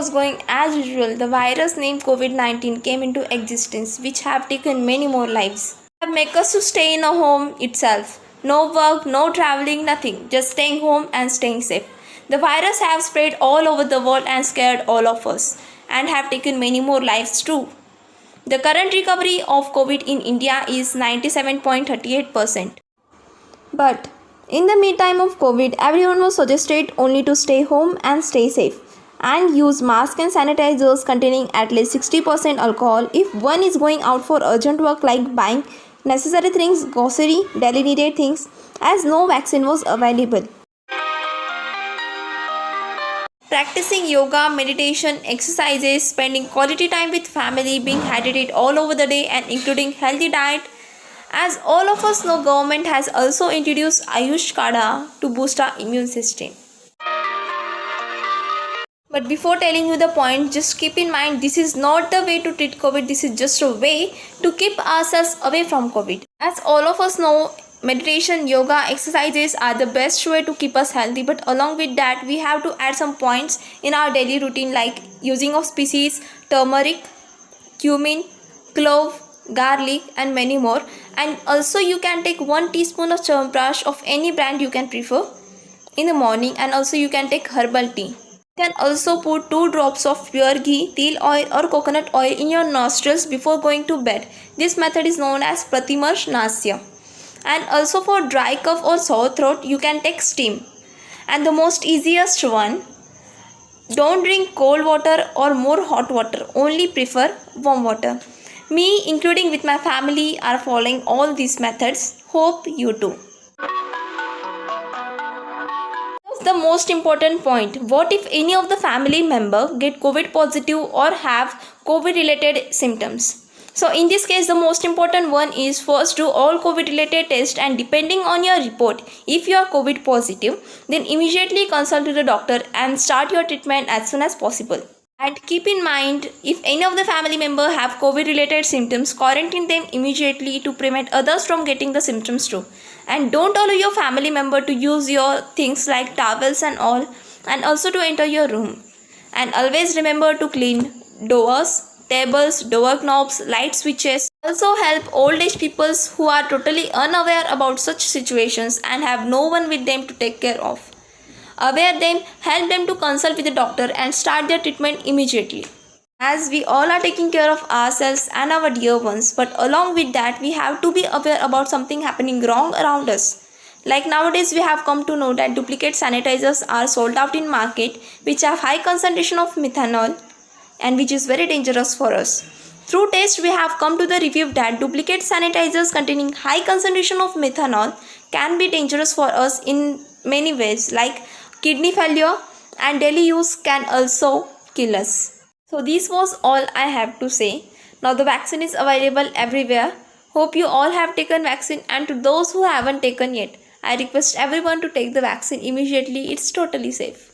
was going as usual, the virus named COVID-19 came into existence, which have taken many more lives. Have make us to stay in a home itself. No work, no traveling, nothing. Just staying home and staying safe. The virus have spread all over the world and scared all of us, and have taken many more lives too. The current recovery of COVID in India is 97.38%. But in the meantime of COVID, everyone was suggested only to stay home and stay safe and use masks and sanitizers containing at least 60% alcohol if one is going out for urgent work like buying necessary things, grocery, daily needed things, as no vaccine was available. Practicing yoga, meditation, exercises, spending quality time with family, being hydrated all over the day and including healthy diet. As all of us know, government has also introduced Ayush Kada to boost our immune system. But before telling you the point, just keep in mind this is not the way to treat COVID. This is just a way to keep ourselves away from COVID. As all of us know, meditation, yoga, exercises are the best way to keep us healthy. But along with that, we have to add some points in our daily routine like using of species, turmeric, cumin, clove, garlic and many more. And also you can take 1 teaspoon of Chyawanprash of any brand you can prefer in the morning, and also you can take herbal tea. You can also put 2 drops of pure ghee, teal oil or coconut oil in your nostrils before going to bed. This method is known as Pratimarsh Nasya. And also for dry cough or sore throat, you can take steam. And the most easiest one, don't drink cold water or more hot water, only prefer warm water. Me, including with my family, are following all these methods. Hope you too. The most important point, what if any of the family member get COVID positive or have COVID related symptoms? So in this case, the most important one is first do all COVID related tests, and depending on your report, if you are COVID positive, then immediately consult with the doctor and start your treatment as soon as possible. And keep in mind, if any of the family member have COVID related symptoms, quarantine them immediately to prevent others from getting the symptoms too. And don't allow your family member to use your things like towels and all, and also to enter your room. And always remember to clean doors, tables, door knobs, light switches. Also help old age people who are totally unaware about such situations and have no one with them to take care of. Aware them, help them to consult with the doctor and start their treatment immediately. As we all are taking care of ourselves and our dear ones, but along with that we have to be aware about something happening wrong around us. Like nowadays we have come to know that duplicate sanitizers are sold out in market which have high concentration of methanol and which is very dangerous for us. Through test we have come to the review that duplicate sanitizers containing high concentration of methanol can be dangerous for us in many ways, like kidney failure, and daily use can also kill us. So this was all I have to say. Now the vaccine is available everywhere. Hope you all have taken vaccine, and to those who haven't taken yet, I request everyone to take the vaccine immediately. It's totally safe.